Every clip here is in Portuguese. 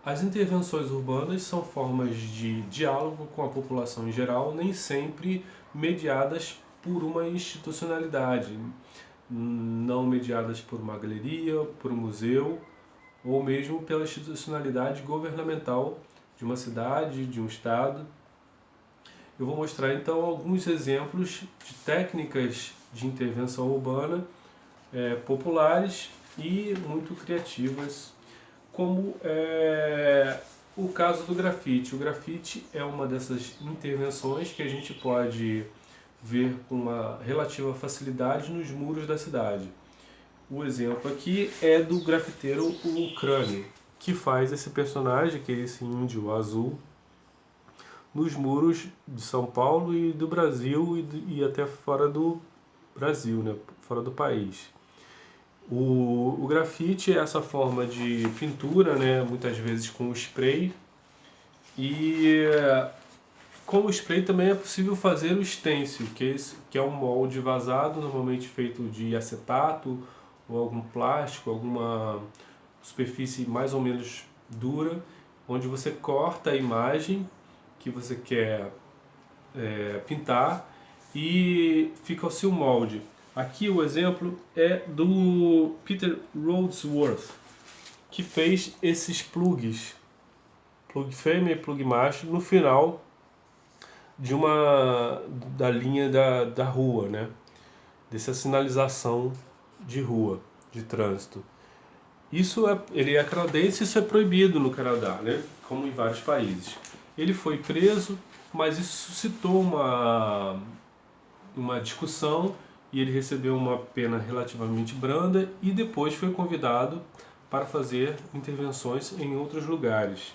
As intervenções urbanas são formas de diálogo com a população em geral, nem sempre mediadas por uma institucionalidade, não mediadas por uma galeria, por um museu ou mesmo pela institucionalidade governamental de uma cidade, de um estado. Eu vou mostrar então alguns exemplos de técnicas de intervenção urbana populares e muito criativas, como o caso do grafite. O grafite é uma dessas intervenções que a gente pode ver com uma relativa facilidade nos muros da cidade. O exemplo aqui é do grafiteiro Crânio, que faz esse personagem, que é esse índio azul, nos muros de São Paulo e do Brasil e até fora do Brasil, né? Fora do país. O grafite é essa forma de pintura, né? Muitas vezes com spray, e com o spray também é possível fazer o stencil, que é um molde vazado, normalmente feito de acetato ou algum plástico, alguma superfície mais ou menos dura, onde você corta a imagem que você quer pintar e fica o seu molde. Aqui o exemplo é do Peter Rhodsworth, que fez esses plugs, plug fêmea e plug macho, no final da linha da rua, né? Dessa sinalização de rua, de trânsito. Ele é canadense, isso é proibido no Canadá, né? Como em vários países. Ele foi preso, mas isso suscitou uma discussão e ele recebeu uma pena relativamente branda e depois foi convidado para fazer intervenções em outros lugares.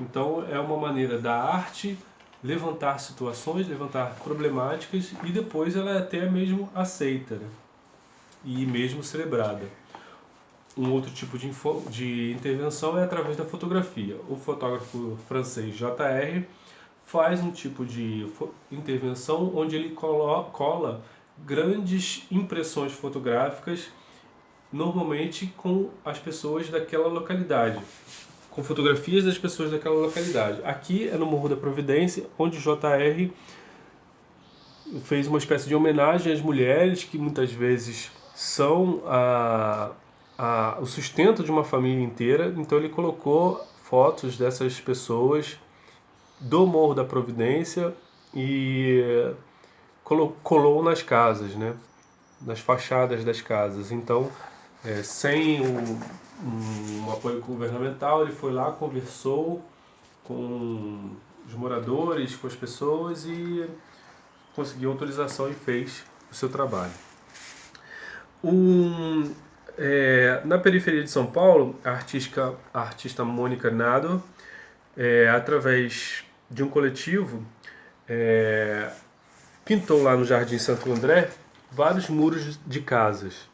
Então é uma maneira da arte levantar situações, levantar problemáticas e depois ela é até mesmo aceita, né? E mesmo celebrada. Um outro tipo de intervenção é através da fotografia. O fotógrafo francês J.R. faz um tipo de intervenção onde ele cola grandes impressões fotográficas, normalmente com as pessoas daquela localidade, com fotografias das pessoas daquela localidade. Aqui é no Morro da Providência, onde J.R. fez uma espécie de homenagem às mulheres que muitas vezes são o sustento de uma família inteira. Então ele colocou fotos dessas pessoas do Morro da Providência e colou nas casas, né? Nas fachadas das casas. Então, sem um apoio governamental, ele foi lá, conversou com os moradores, com as pessoas e conseguiu autorização e fez o seu trabalho. Na periferia de São Paulo, a artista Mônica Nado, através de um coletivo, pintou lá no Jardim Santo André vários muros de casas.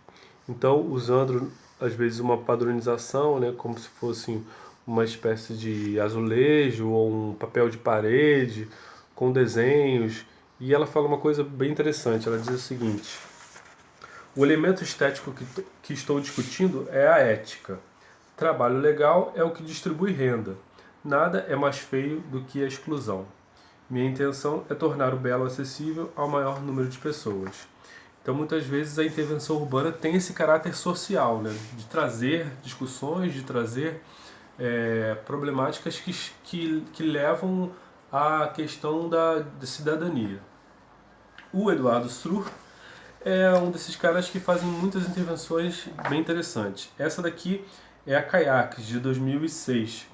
Então, usando às vezes uma padronização, né, como se fosse uma espécie de azulejo ou um papel de parede com desenhos. E ela fala uma coisa bem interessante. Ela diz o seguinte: o elemento estético que estou discutindo é a ética. Trabalho legal é o que distribui renda. Nada é mais feio do que a exclusão. Minha intenção é tornar o belo acessível ao maior número de pessoas. Então, muitas vezes, a intervenção urbana tem esse caráter social, né? De trazer discussões, de trazer problemáticas que levam à questão da cidadania. O Eduardo Struh é um desses caras que fazem muitas intervenções bem interessantes. Essa daqui é a Caiaques, de 2006,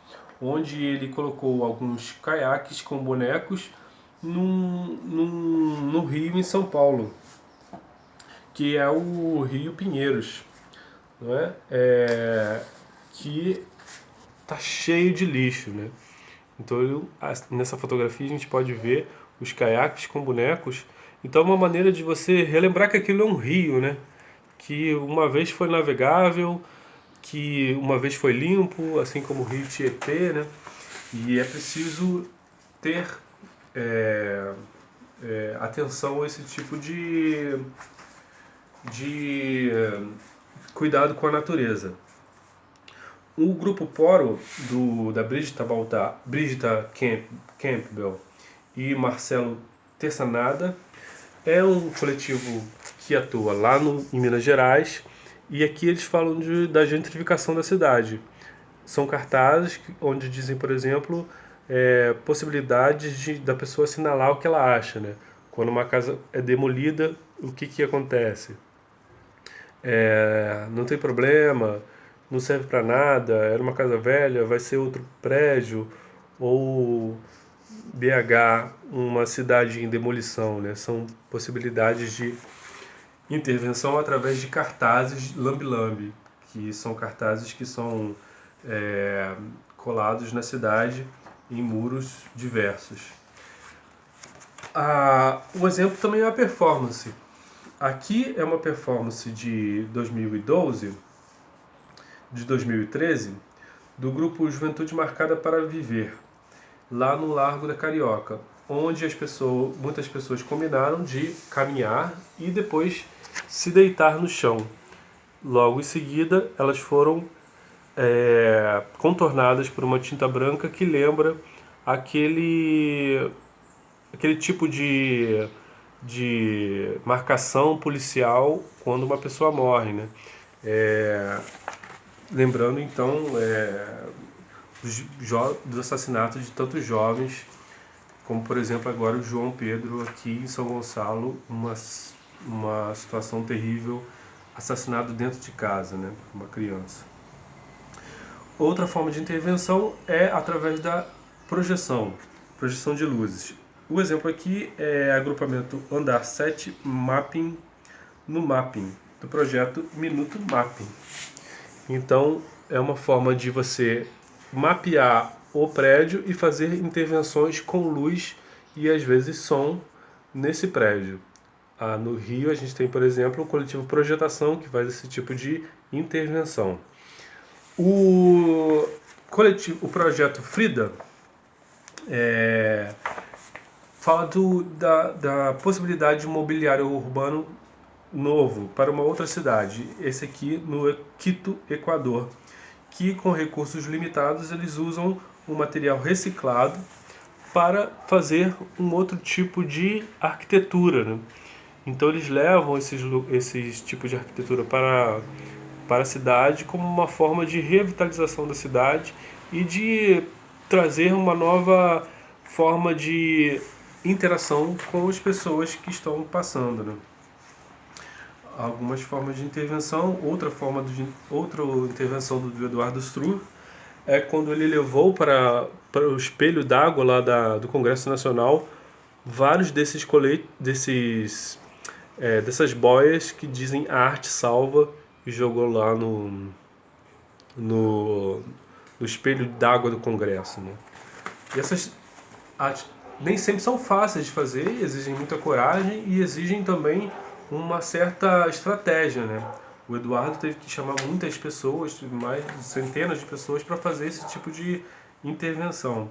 onde ele colocou alguns caiaques com bonecos no rio em São Paulo, que é o Rio Pinheiros, não é? Que tá cheio de lixo, né? Então nessa fotografia a gente pode ver os caiaques com bonecos. Então é uma maneira de você relembrar que aquilo é um rio, né? Que uma vez foi navegável, que uma vez foi limpo, assim como o rio Tietê, né? E é preciso ter atenção a esse tipo de cuidado com a natureza. O grupo Poro, da Brigida Campbell e Marcelo Terçanada, é um coletivo que atua lá em Minas Gerais, e aqui eles falam da gentrificação da cidade. São cartazes onde dizem, por exemplo, possibilidades da pessoa assinalar o que ela acha, né? Quando uma casa é demolida, o que acontece? Não tem problema, não serve para nada, era uma casa velha, vai ser outro prédio, ou BH, uma cidade em demolição, né? São possibilidades de intervenção através de cartazes lambe-lambe, que são cartazes que são colados na cidade em muros diversos. Um exemplo também é a performance. Aqui é uma performance de 2012, de 2013, do grupo Juventude Marcada para Viver, lá no Largo da Carioca, onde muitas pessoas combinaram de caminhar e depois se deitar no chão. Logo em seguida, elas foram contornadas por uma tinta branca que lembra aquele tipo de marcação policial quando uma pessoa morre, né? Lembrando então dos assassinatos de tantos jovens, como por exemplo agora o João Pedro aqui em São Gonçalo, uma situação terrível, assassinado dentro de casa, né? Uma criança. Outra forma de intervenção é através da projeção de luzes. O exemplo aqui é agrupamento Andar 7 Mapping, no Mapping, do projeto Minuto Mapping. Então, é uma forma de você mapear o prédio e fazer intervenções com luz e às vezes som nesse prédio. No Rio, a gente tem, por exemplo, o coletivo Projetação, que faz esse tipo de intervenção. O projeto Frida fala da possibilidade de mobiliário urbano novo para uma outra cidade, esse aqui no Quito, Equador, que com recursos limitados eles usam um material reciclado para fazer um outro tipo de arquitetura, né? Então eles levam esses tipos de arquitetura para a cidade como uma forma de revitalização da cidade e de trazer uma nova forma de interação com as pessoas que estão passando, né? Algumas formas de intervenção. Outra intervenção do Eduardo Struve é quando ele levou para o espelho d'água lá do Congresso Nacional vários dessas boias que dizem a arte salva, e jogou lá no espelho d'água do Congresso, né? E essas artes nem sempre são fáceis de fazer, exigem muita coragem e exigem também uma certa estratégia, né? O Eduardo teve que chamar muitas pessoas, mais de centenas de pessoas, para fazer esse tipo de intervenção.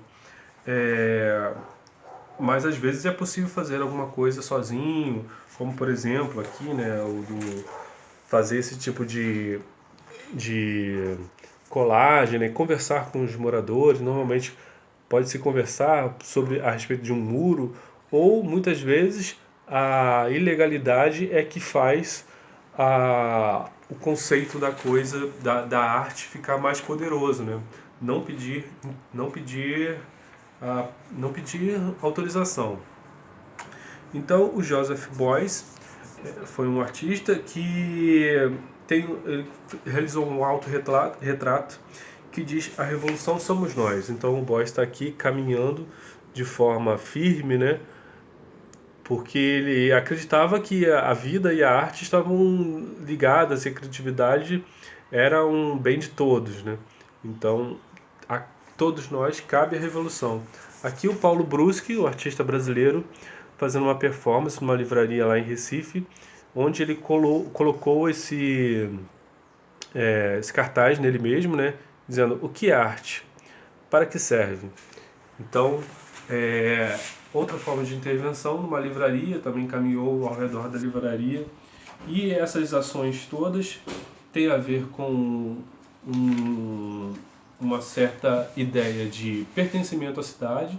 Mas às vezes é possível fazer alguma coisa sozinho, como por exemplo aqui, né, fazer esse tipo de colagem, né, conversar com os moradores. Normalmente pode-se conversar a respeito de um muro, ou muitas vezes a ilegalidade é que faz o conceito da coisa, da arte ficar mais poderoso, né? Não pedir autorização. Então o Joseph Beuys foi um artista que ele realizou um autorretrato que diz: a revolução somos nós. Então o Beuys está aqui caminhando de forma firme, né? Porque ele acreditava que a vida e a arte estavam ligadas, e a criatividade era um bem de todos, né? Então a todos nós cabe a revolução. Aqui o Paulo Bruschi, o artista brasileiro, fazendo uma performance numa livraria lá em Recife, onde ele colocou esse cartaz nele mesmo, né, dizendo: o que é arte? Para que serve? Então, outra forma de intervenção numa livraria, também caminhou ao redor da livraria, e essas ações todas têm a ver com uma certa ideia de pertencimento à cidade,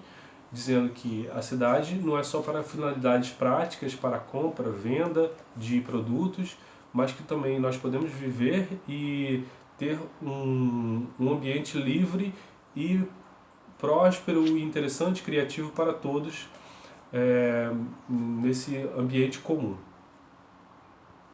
dizendo que a cidade não é só para finalidades práticas, para compra, venda de produtos, mas que também nós podemos viver e ter um ambiente livre e próspero, interessante, criativo para todos, nesse ambiente comum.